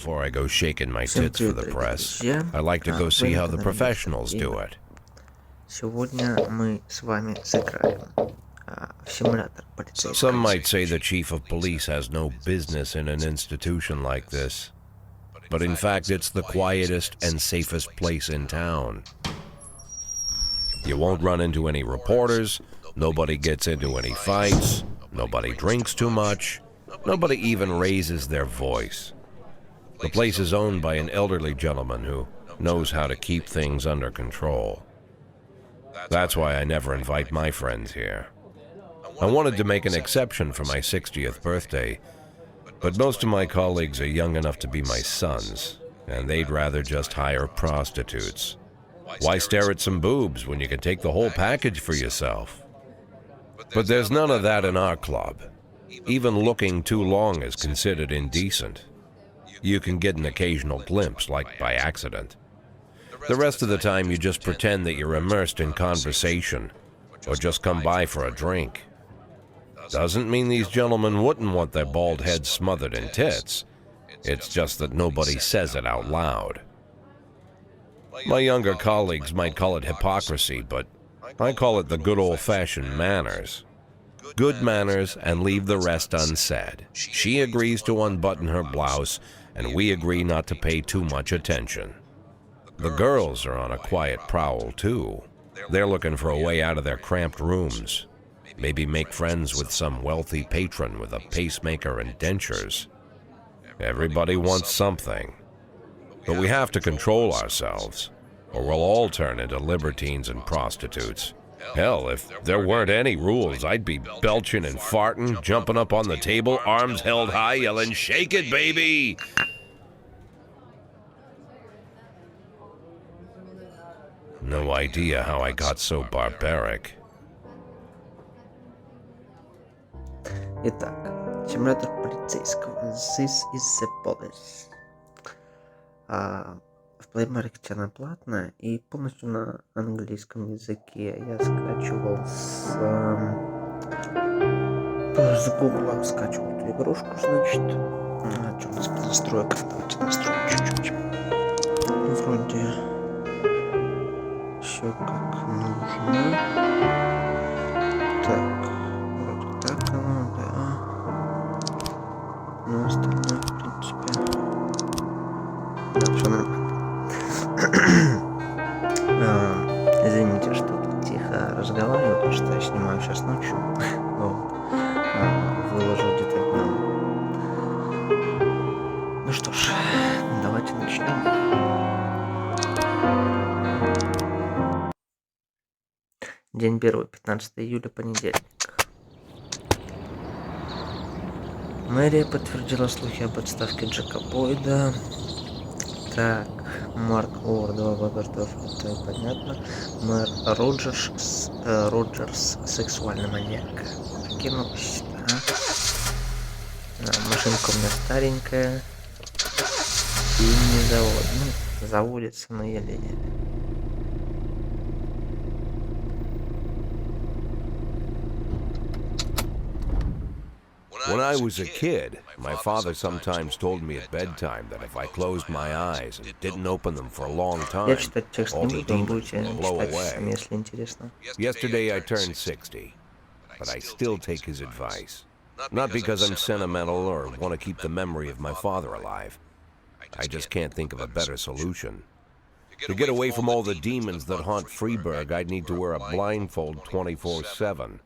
before I go shaking my tits for the press. I like to go see how the professionals do it. Сегодня мы с вами сыграем в симулятор полицейского. Some might say the chief of police has no business in an institution like this. But in fact, it's the quietest and safest place in town. You won't run into any reporters, nobody gets into any fights, nobody drinks too much, nobody even raises their voice. The place is owned by an elderly gentleman who knows how to keep things under control. That's why I never invite my friends here. I wanted to make an exception for my 60th birthday, but most of my colleagues are young enough to be my sons, and they'd rather just hire prostitutes. Why stare at some boobs when you can take the whole package for yourself? But there's none of that in our club. Even looking too long is considered indecent. You can get an occasional glimpse, like by accident. The rest of the time you just pretend that you're immersed in conversation, or just come by for a drink. Doesn't mean these gentlemen wouldn't want their bald heads smothered in tits. It's just that nobody says it out loud. My younger colleagues might call it hypocrisy, but I call it the good old-fashioned manners. Good manners and leave the rest unsaid. She agrees to unbutton her blouse, and we agree not to pay too much attention. The girls are on a quiet prowl, too. They're looking for a way out of their cramped rooms. Maybe make friends with some wealthy patron with a pacemaker and dentures. Everybody wants something. But we have to control ourselves, or we'll all turn into libertines and prostitutes. Hell, if there weren't any rules, I'd be belching and farting, jumping up on the table, arms held high, yelling, "Shake it, baby!" No idea how I got so barbaric. Итак, симулятор полицейского. This is the police. В Play Market она платная и полностью на английском языке. Я скачивал с Google, скачивал эту игрушку, значит. Что у нас по настройкам? Давайте настроим чуть-чуть. Вроде все как нужно. Так, вроде так оно, да. Но остальное, в принципе, да, все нормально. Извините, что тут тихо разговариваю, потому что я снимаю сейчас ночью. Вот. Выложу где-то днем. Ну что ж, давайте начнем. День первый, 15 июля, понедельник. Мэрия подтвердила слухи об отставке Джека Бойда. Так, Марк Уордова Богартов, это понятно. Мэр Роджерс, сексуальный маньяк. Кинулась, да. Машинка у меня старенькая. И не заводит. Ну, заводится, но еле-еле. When I was a kid, my father sometimes told me at bedtime that if I closed my eyes and didn't open them for a long time, all the demons would blow away. Yesterday I turned 60, but I still take his advice. Not because I'm sentimental or want to keep the memory of my father alive. I just can't think of a better solution. To get away from all the demons that haunt Freeburg, I'd need to wear a blindfold 24/7.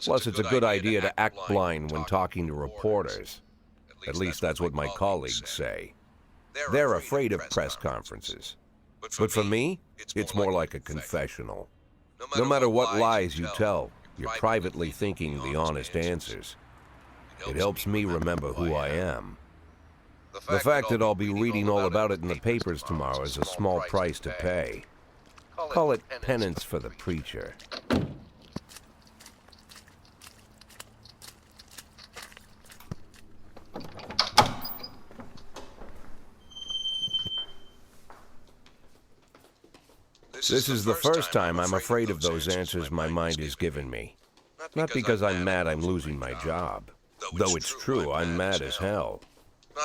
Plus, it's a good idea to act blind when talking to reporters. At least that's what my colleagues say. They're afraid of press conferences. But for me, it's more like a confessional. No matter what lies you tell, you're privately thinking the honest answers. It helps me remember who I am. The fact that I'll be reading all about it in the papers tomorrow is a small price to pay. Call it penance for the preacher. This is the first time I'm afraid of those answers my mind has given me. Not because I'm mad I'm losing my job. Though it's true, I'm mad as hell.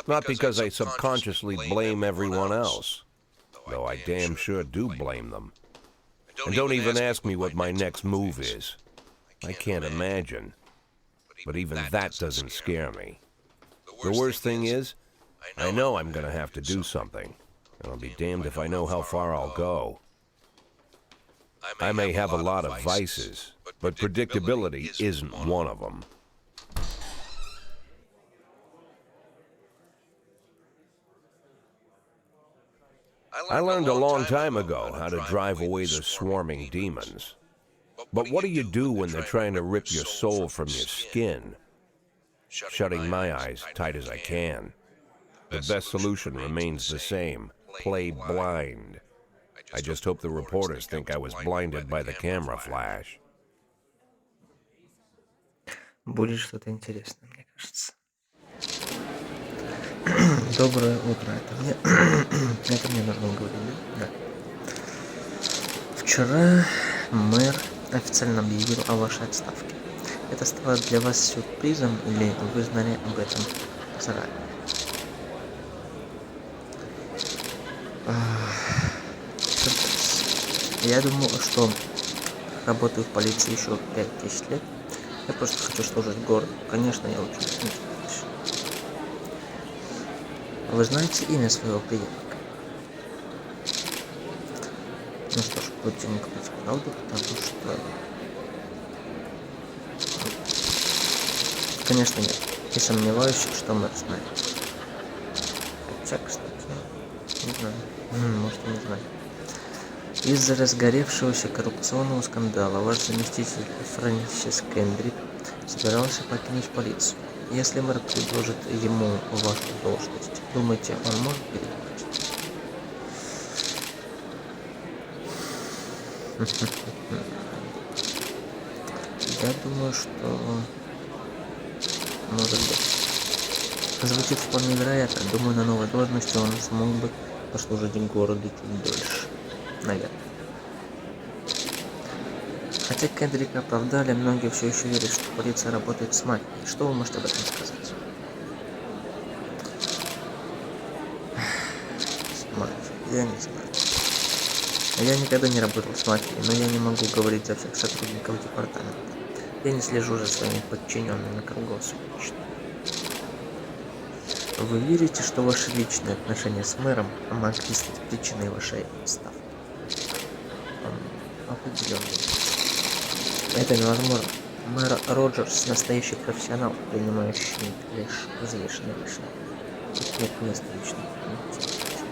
Not because I subconsciously blame everyone else, though I damn sure do blame them. And don't even ask me what my next move is. I can't imagine. But even that doesn't scare me. The worst thing is, I know I'm gonna have to do something. And I'll be damned if I know how far I'll go. I may have a lot of vices, but predictability isn't one of them. I learned a long time ago how to drive away the swarming demons. But what do you do when they're trying to rip your soul from your skin? Shutting my eyes tight as I can. The best solution remains the same: play blind. I just hope the reporters think I was blinded by the camera flash. Будет что-то интересное, мне кажется. Доброе утро, это мне. Это мне нужно говорить, да? Вчера мэр официально объявил о вашей отставке. Это стало для вас сюрпризом или вы знали об этом заранее? Сюрприз. Я думал, что работаю в полиции еще 5-10 лет. Я просто хочу служить городу. Конечно, я учусь. Вы знаете имя своего преемника? Ну что ж, будем говорить правду, потому что... Конечно, нет. И сомневаюсь, что мэр знает. Хотя, кстати, не знаю. Может, и не знаю. Из-за разгоревшегося коррупционного скандала ваш заместитель Фрэнсис Кендрик собирался покинуть полицию. Если мэр предложит ему вашу должность, думаете, он может передумать? Я думаю, что может быть. Звучит вполне вероятно. Думаю, на новой должности он смог бы послужить городу чуть дольше. Наверное. Хотя Кендрика оправдали, многие все еще верят, что полиция работает с мафией. Что вы можете об этом сказать? С мафией? Я не знаю. Я никогда не работал с мафией, но я не могу говорить за всех сотрудников департамента. Я не слежу за своими подчиненными круглосуточно. Вы верите, что ваши личные отношения с мэром могли стать причиной вашей отставки? Определенно. Это невозможно. Мэр Роджерс – настоящий профессионал, принимающий лишь взвешенные решения. Тут нет места личных комментариев.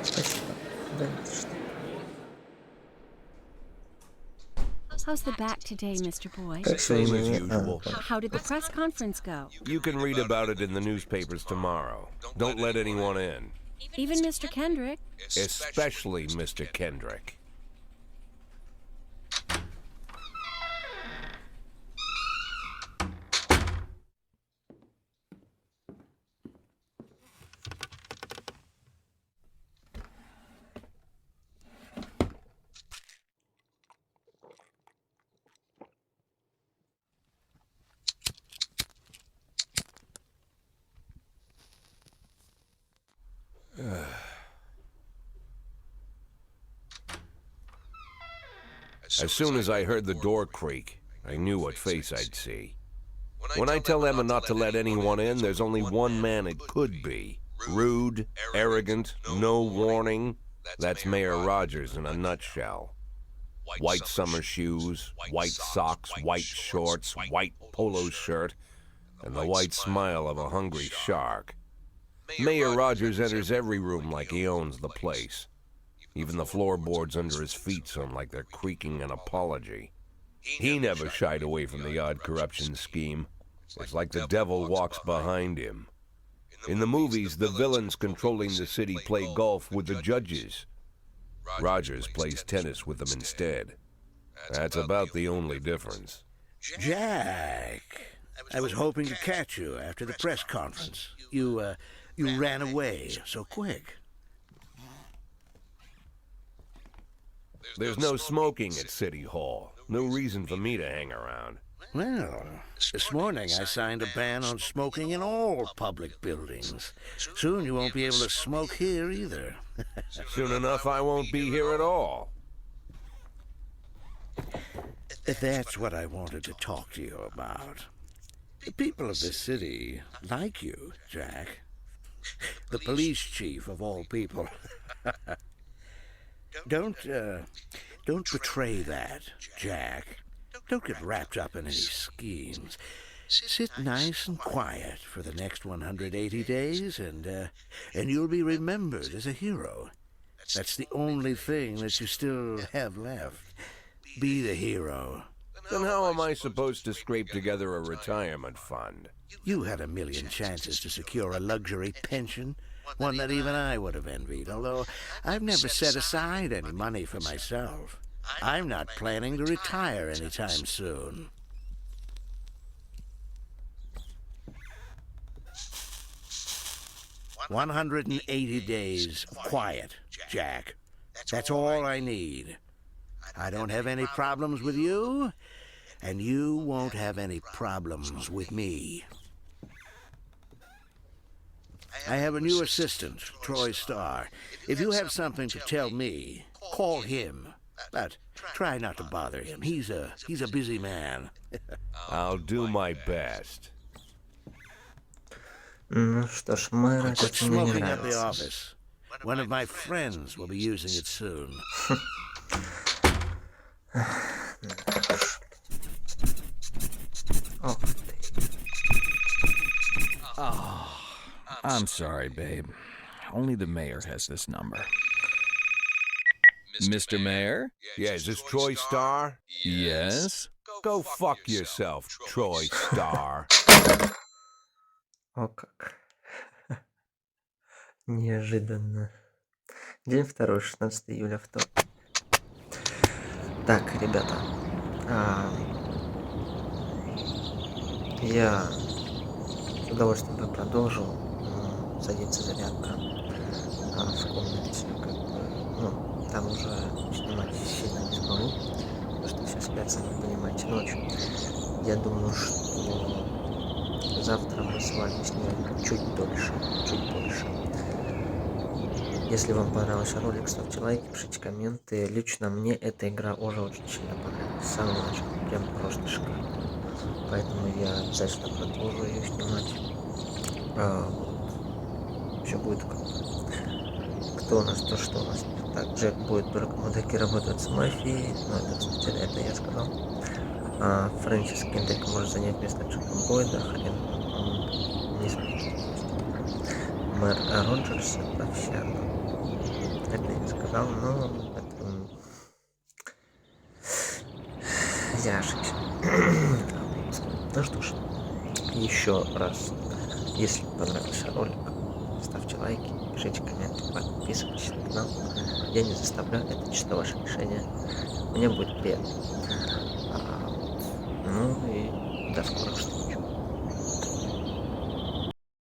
Спасибо. Да нет, что. How's the back today, Mr. Boy? Same as usual. How did the press conference go? You can read about it in the newspapers tomorrow. Don't let anyone in. Even Mr. Kendrick? Especially Mr. Kendrick. As soon as I heard the door creak, I knew what face I'd see. When I tell Emma not to let anyone in, there's only one man it could be. Rude, arrogant, no warning. That's Mayor Rogers in a nutshell. White summer shoes, white socks, white shorts, white polo shirt, and the white smile of a hungry shark. Mayor Rogers enters every room like he owns the place. Even the floorboards under his feet sound like they're creaking an apology. He never shied away from the odd corruption scheme. It's like the devil walks behind him. In the movies, the villains controlling the city play golf with the judges. Rogers plays tennis with them instead. That's about the only difference. Jack, I was hoping to catch you after the press conference. You ran away so quick. There's no smoking at City Hall. No reason for me to hang around. Well, this morning I signed a ban on smoking in all public buildings. Soon you won't be able to smoke here either. Soon enough, I won't be here at all. That's what I wanted to talk to you about. The people of this city like you, Jack. The police chief of all people. Don't betray that, Jack. Don't get wrapped up in any schemes. Sit nice and quiet for the next 180 days, and you'll be remembered as a hero. That's the only thing that you still have left. Be the hero. Then how am I supposed to scrape together a retirement fund? You had a million chances to secure a luxury pension, one that even I would have envied, although I've never set aside any money for myself. I'm not planning to retire anytime soon. "180 days of quiet, Jack. That's all I need. I don't have any problems with you, and you won't have any problems with me. I have a new assistant, Troy Starr. If you have something to tell me, call him. But try not to bother him. He's a busy man." I'll do my best. Ну что ж, мэр, Quit это мне не smoking at the нравится. office. One of my friends will be using it soon. Ох ты. I'm sorry, babe. Only the mayor has this number. Mr. Mayor? Yeah, is this Troy Starr? Yes? Go fuck yourself, Troy Starr. О как. Неожиданно. День второй, 16 июля, вторник. Так, ребята. Я с удовольствием бы продолжил. Садится зарядка в комнате. Как бы, ну, там уже снимать сильно не смогу. Потому что все спят, сами понимаете, ночью. Я думаю, что завтра мы с вами снимем чуть дольше. Если вам понравился ролик, ставьте лайки, пишите комменты. Лично мне эта игра уже очень сильно понравилась. С самого начала. Прям просто шикарно. Поэтому я обязательно продолжу ее снимать. Все будет кто у нас, то что у нас. Так, Джек будет только мудаки работать с мафией. Ну, это, кстати, это я сказал. Фрэнсис Кендрик может занять место Джека Бойда. Хрен он не сможет. Мэр Роджерс это общага. Это я не сказал, но это... я ошибся. Ну что ж, еще раз, если понравился ролик, ставьте лайки, пишите комменты, подписывайтесь на канал. Я не заставляю, это чисто ваше решение. Мне будет приятно. Ну и до скорых встреч.